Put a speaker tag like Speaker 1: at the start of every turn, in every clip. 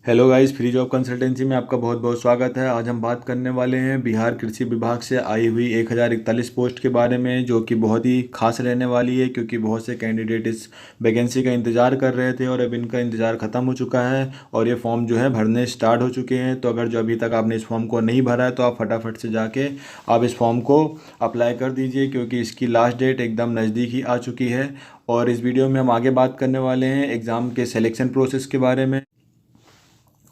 Speaker 1: Hello guys, free job consultancy में आपका बहुत बहुत स्वागत है। आज हम बात करने वाले हैं बिहार कृषि विभाग से आई हुई 1041 पोस्ट के बारे में, जो कि बहुत ही खास रहने वाली है क्योंकि बहुत से कैंडिडेट इस वैकेंसी का इंतज़ार कर रहे थे और अब इनका इंतज़ार ख़त्म हो चुका है और ये फॉर्म जो है भरने स्टार्ट हो चुके हैं। तो अगर जो अभी तक आपने इस फॉर्म को नहीं भरा है तो आप फटाफट से जाके आप इस फॉर्म को अप्लाई कर दीजिए क्योंकि इसकी लास्ट डेट एकदम नज़दीक ही आ चुकी है। और इस वीडियो में हम आगे बात करने वाले हैं एग्ज़ाम के सिलेक्शन प्रोसेस के बारे में,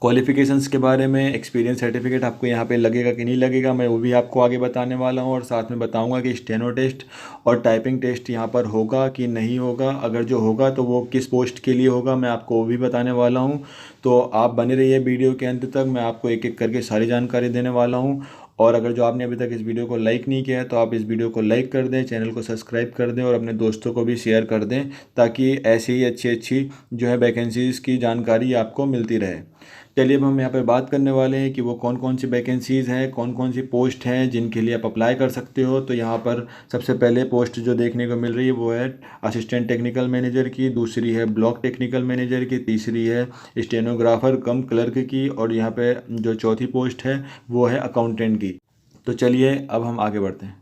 Speaker 1: क्वालिफ़िकेशंस के बारे में, एक्सपीरियंस सर्टिफिकेट आपको यहाँ पे लगेगा कि नहीं लगेगा, मैं वो भी आपको आगे बताने वाला हूँ। और साथ में बताऊँगा कि स्टेनो टेस्ट और टाइपिंग टेस्ट यहाँ पर होगा कि नहीं होगा। अगर जो होगा तो वो किस पोस्ट के लिए होगा, मैं आपको वो भी बताने वाला हूँ। तो आप बने रहिए वीडियो के अंत तक, मैं आपको एक एक करके सारी जानकारी देने वाला हूँ। और अगर जो आपने अभी तक इस वीडियो को लाइक नहीं किया है तो आप इस वीडियो को लाइक कर दें, चैनल को सब्सक्राइब कर दें और अपने दोस्तों को भी शेयर कर दें, ताकि ऐसी ही अच्छी अच्छी जो है वैकेंसीज़ की जानकारी आपको मिलती रहे। चलिए अब हम यहाँ पर बात करने वाले हैं कि वो कौन कौन सी वैकेंसीज़ हैं, कौन कौन सी पोस्ट हैं जिनके लिए आप अप्लाई कर सकते हो। तो यहाँ पर सबसे पहले पोस्ट जो देखने को मिल रही है वो है असिस्टेंट टेक्निकल मैनेजर की, दूसरी है ब्लॉक टेक्निकल मैनेजर की, तीसरी है स्टेनोग्राफर कम क्लर्क की और यहाँ पे जो चौथी पोस्ट है वो है अकाउंटेंट की। तो चलिए अब हम आगे बढ़ते हैं।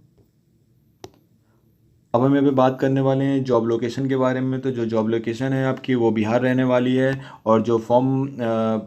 Speaker 1: अब हम यहाँ पे बात करने वाले हैं जॉब लोकेशन के बारे में। तो जो जॉब लोकेशन है आपकी वो बिहार रहने वाली है और जो फॉर्म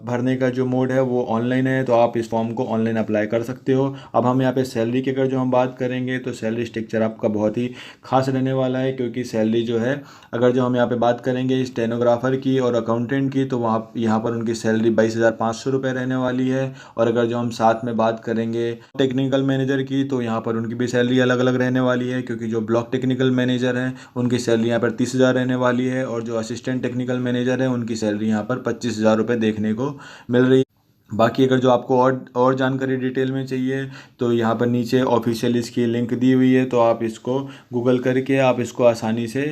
Speaker 1: भरने का जो मोड है वो ऑनलाइन है, तो आप इस फॉर्म को ऑनलाइन अप्लाई कर सकते हो। अब हम यहाँ पे सैलरी की अगर जो हम बात करेंगे तो सैलरी स्ट्रक्चर आपका बहुत ही खास रहने वाला है, क्योंकि सैलरी जो है अगर जो हम यहाँ पे बात करेंगे स्टेनोग्राफर की और अकाउंटेंट की तो वहाँ यहाँ पर उनकी सैलरी 22,500 रुपये रहने वाली है। और अगर जो हम साथ में बात करेंगे टेक्निकल मैनेजर की तो यहाँ पर उनकी भी सैलरी अलग अलग रहने वाली है, क्योंकि जो ब्लॉक टेक्निकल मैनेजर हैं उनकी सैलरी यहाँ पर 30,000 रहने वाली है और जो असिस्टेंट टेक्निकल मैनेजर है उनकी सैलरी यहाँ पर 25,000 रुपये देखने को मिल रही है। बाकी अगर जो आपको और जानकारी डिटेल में चाहिए तो यहाँ पर नीचे ऑफिशियल इसकी लिंक दी हुई है, तो आप इसको गूगल करके आप इसको आसानी से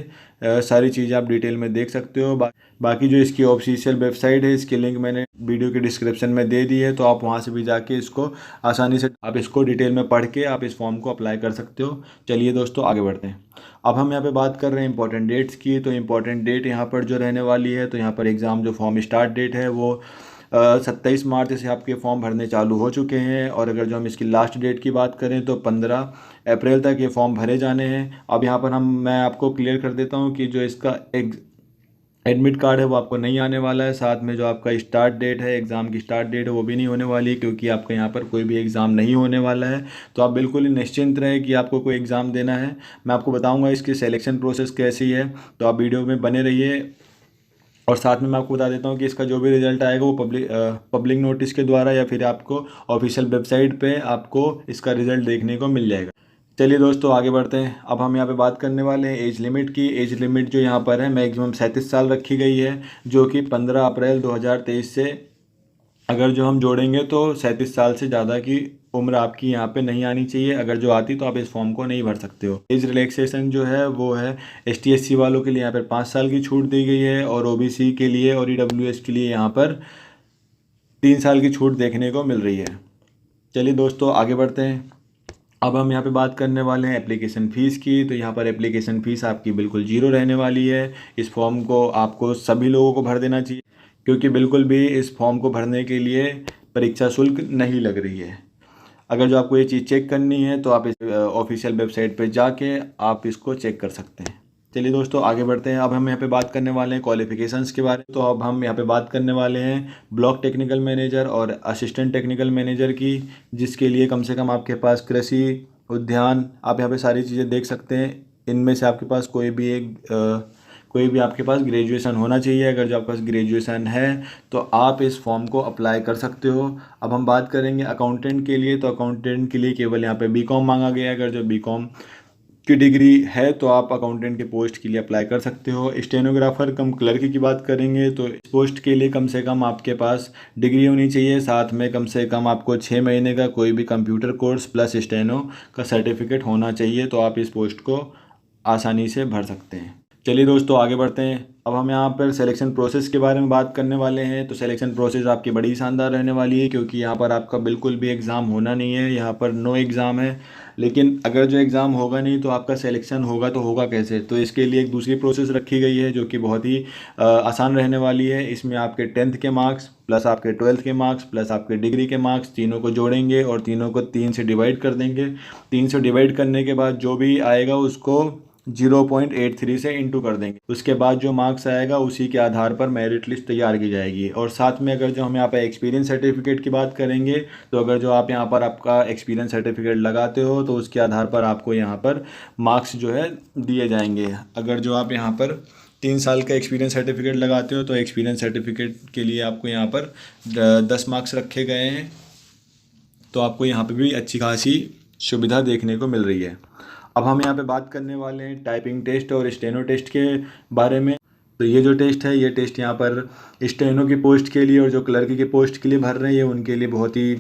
Speaker 1: सारी चीज़ें आप डिटेल में देख सकते हो। बाकी जो इसकी ऑफिशियल वेबसाइट है इसकी लिंक मैंने वीडियो के डिस्क्रिप्शन में दे दी है, तो आप वहाँ से भी जाके इसको आसानी से आप इसको डिटेल में पढ़ के आप इस फॉर्म को अप्लाई कर सकते हो। चलिए दोस्तों आगे बढ़ते हैं। अब हम यहाँ पे बात कर रहे हैं इंपॉर्टेंट डेट्स की। तो इंपॉर्टेंट डेट यहाँ पर जो रहने वाली है, तो यहाँ पर एग्ज़ाम जो फॉर्म स्टार्ट डेट है वो 27 मार्च से आपके फॉर्म भरने चालू हो चुके हैं। और अगर जो हम इसकी लास्ट डेट की बात करें तो 15 अप्रैल तक ये फॉर्म भरे जाने हैं। अब यहाँ पर मैं आपको क्लियर कर देता हूँ कि जो इसका एडमिट कार्ड है वो आपको नहीं आने वाला है। साथ में जो आपका स्टार्ट डेट है, एग्ज़ाम की स्टार्ट डेट है, वो भी नहीं होने वाली है, क्योंकि आपका यहाँ पर कोई भी एग्ज़ाम नहीं होने वाला है। तो आप बिल्कुल ही निश्चिंत रहे कि आपको कोई एग्ज़ाम देना है। मैं आपको बताऊँगा इसकी सिलेक्शन प्रोसेस कैसी है, तो आप वीडियो में बने रहिए। और साथ में मैं आपको बता देता हूँ कि इसका जो भी रिजल्ट आएगा वो पब्लिक नोटिस के द्वारा या फिर आपको ऑफिशियल वेबसाइट पे आपको इसका रिजल्ट देखने को मिल जाएगा। चलिए दोस्तों आगे बढ़ते हैं। अब हम यहाँ पे बात करने वाले हैं एज लिमिट की। एज लिमिट जो यहाँ पर है मैक्सिमम 37 साल रखी गई है, जो कि 15 अप्रैल 2023 से अगर जो हम जोड़ेंगे तो 37 साल से ज़्यादा की उम्र आपकी यहाँ पे नहीं आनी चाहिए। अगर जो आती तो आप इस फॉर्म को नहीं भर सकते हो। एज रिलैक्सेशन जो है वो है ST SC वालों के लिए यहाँ पर 5 साल की छूट दी गई है और OBC के लिए और EWS के लिए यहाँ पर 3 साल की छूट देखने को मिल रही है। चलिए दोस्तों आगे बढ़ते हैं। अब हम यहाँ पे बात करने वाले हैं एप्लीकेशन फ़ीस की। तो यहाँ पर एप्लीकेशन फ़ीस आपकी बिल्कुल जीरो रहने वाली है। इस फॉर्म को आपको सभी लोगों को भर देना चाहिए, क्योंकि बिल्कुल भी इस फॉर्म को भरने के लिए परीक्षा शुल्क नहीं लग रही है। अगर जो आपको ये चीज़ चेक करनी है तो आप इस ऑफिशियल वेबसाइट पे जाके आप इसको चेक कर सकते हैं। चलिए दोस्तों आगे बढ़ते हैं। अब हम यहाँ पे बात करने वाले हैं क्वालिफिकेशंस के बारे में। तो अब हम यहाँ पे बात करने वाले हैं ब्लॉक टेक्निकल मैनेजर और असिस्टेंट टेक्निकल मैनेजर की, जिसके लिए कम से कम आपके पास कृषि, उद्यान, आप यहाँ पे सारी चीज़ें देख सकते हैं। इनमें से आपके पास कोई भी आपके पास ग्रेजुएशन होना चाहिए। अगर जो आपके पास ग्रेजुएशन है तो आप इस फॉर्म को अप्लाई कर सकते हो। अब हम बात करेंगे अकाउंटेंट के लिए। तो अकाउंटेंट के लिए केवल यहाँ पे BCom मांगा गया है। अगर जो BCom की डिग्री है तो आप अकाउंटेंट के पोस्ट के लिए अप्लाई कर सकते हो। स्टेनोग्राफर कम क्लर्क की बात करेंगे तो इस पोस्ट के लिए कम से कम आपके पास डिग्री होनी चाहिए, साथ में कम से कम आपको 6 महीने का कोई भी कंप्यूटर कोर्स प्लस स्टेनो का सर्टिफिकेट होना चाहिए, तो आप इस पोस्ट को आसानी से भर सकते हैं। चलिए दोस्तों आगे बढ़ते हैं। अब हम यहाँ पर सिलेक्शन प्रोसेस के बारे में बात करने वाले हैं। तो सिलेक्शन प्रोसेस आपकी बड़ी शानदार रहने वाली है, क्योंकि यहाँ पर आपका बिल्कुल भी एग्ज़ाम होना नहीं है, यहाँ पर नो एग्ज़ाम है। लेकिन अगर जो एग्ज़ाम होगा नहीं तो आपका सिलेक्शन होगा तो होगा कैसे? तो इसके लिए एक दूसरी प्रोसेस रखी गई है जो कि बहुत ही आसान रहने वाली है। इसमें आपके 10th के मार्क्स प्लस आपके 12th के मार्क्स प्लस आपके डिग्री के मार्क्स तीनों को जोड़ेंगे और तीनों को 3 से डिवाइड कर देंगे। 3 से डिवाइड करने के बाद जो भी आएगा उसको 0.83 से इंटू कर देंगे। उसके बाद जो मार्क्स आएगा उसी के आधार पर मेरिट लिस्ट तैयार की जाएगी। और साथ में अगर जो हम यहाँ पर एक्सपीरियंस सर्टिफिकेट की बात करेंगे, तो अगर जो आप यहाँ पर आपका एक्सपीरियंस सर्टिफिकेट लगाते हो तो उसके आधार पर आपको यहाँ पर मार्क्स जो है दिए जाएंगे। अगर जो आप यहाँ पर 3 साल का एक्सपीरियंस सर्टिफिकेट लगाते हो तो एक्सपीरियंस सर्टिफिकेट के लिए आपको यहाँ पर 10 मार्क्स रखे गए हैं। तो आपको यहाँ पे भी अच्छी खासी सुविधा देखने को मिल रही है। अब हम यहाँ पे बात करने वाले हैं टाइपिंग टेस्ट और स्टेनो टेस्ट के बारे में। तो ये जो टेस्ट है, ये टेस्ट यहाँ पर स्टेनो की पोस्ट के लिए और जो क्लर्क की पोस्ट के लिए भर रहे हैं, ये उनके लिए बहुत ही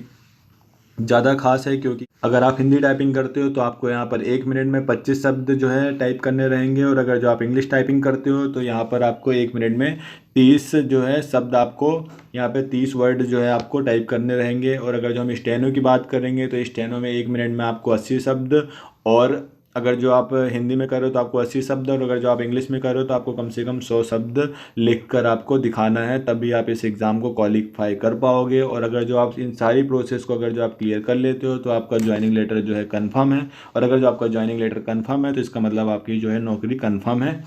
Speaker 1: ज़्यादा खास है। क्योंकि अगर आप हिंदी टाइपिंग करते हो तो आपको यहाँ पर 1 मिनट में 25 शब्द जो है टाइप करने रहेंगे, और अगर जो आप इंग्लिश टाइपिंग करते हो तो यहाँ पर आपको 1 मिनट में 30 जो है शब्द, आपको यहाँ पे 30 वर्ड जो है आपको टाइप करने रहेंगे। और अगर जो हम स्टेनो की बात करेंगे तो स्टेनो में 1 मिनट में आपको 80 शब्द, और अगर जो आप हिंदी में कर रहे हो तो आपको 80 शब्द, और अगर जो आप इंग्लिश में कर रहे हो तो आपको कम से कम 100 शब्द लिख कर आपको दिखाना है, तभी आप इस एग्ज़ाम को क्वालिफाई कर पाओगे। और अगर जो आप इन सारी प्रोसेस को अगर जो आप क्लियर कर लेते हो तो आपका ज्वाइनिंग लेटर जो है कंफर्म है। और अगर जो आपका ज्वाइनिंग लेटर कंफर्म है तो इसका मतलब आपकी जो है नौकरी कंफर्म है।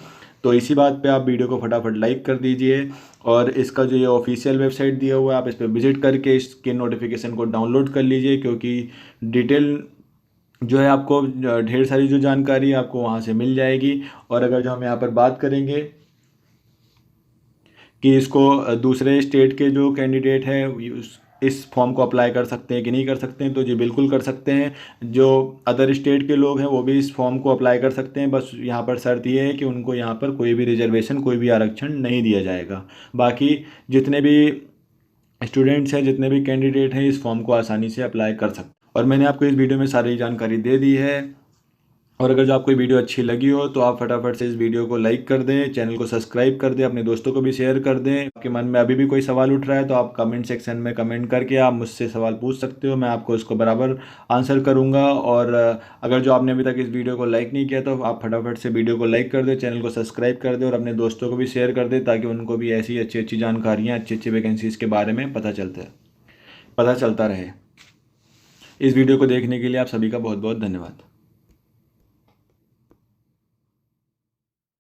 Speaker 1: तो इसी बात पे आप वीडियो को फटाफट लाइक कर दीजिए, और इसका जो ये ऑफिशियल वेबसाइट दिया हुआ है आप इस पर विजिट करके इसके नोटिफिकेशन को डाउनलोड कर लीजिए, क्योंकि डिटेल जो है आपको ढेर सारी जो जानकारी है आपको वहाँ से मिल जाएगी। और अगर जो हम यहाँ पर बात करेंगे कि इसको दूसरे स्टेट के जो कैंडिडेट हैं इस फॉर्म को अप्लाई कर सकते हैं कि नहीं कर सकते हैं, तो जी बिल्कुल कर सकते हैं। जो अदर स्टेट के लोग हैं वो भी इस फॉर्म को अप्लाई कर सकते हैं। बस यहाँ पर शर्त ये है कि उनको यहाँ पर कोई भी रिजर्वेशन, कोई भी आरक्षण नहीं दिया जाएगा। बाकी जितने भी स्टूडेंट्स हैं, जितने भी कैंडिडेट हैं, इस फॉर्म को आसानी से अप्लाई कर सकते हैं। और मैंने आपको इस वीडियो में सारी जानकारी दे दी है। और अगर जो आपको वीडियो अच्छी लगी हो तो आप फटाफट से इस वीडियो को लाइक कर दें, चैनल को सब्सक्राइब कर दें, अपने दोस्तों को भी शेयर कर दें। आपके मन में अभी भी कोई सवाल उठ रहा है तो आप कमेंट सेक्शन में कमेंट करके आप मुझसे सवाल पूछ सकते हो, मैं आपको उसको बराबर आंसर करूँगा। और अगर जो आपने अभी तक इस वीडियो को लाइक नहीं किया तो आप फटाफट से वीडियो को लाइक कर दें, चैनल को सब्सक्राइब कर दें और अपने दोस्तों को भी शेयर कर दें, ताकि उनको भी ऐसी अच्छी अच्छी जानकारियाँ, अच्छी अच्छी वैकेंसीज़ के बारे में पता चलता रहे। इस वीडियो को देखने के लिए आप सभी का बहुत बहुत धन्यवाद।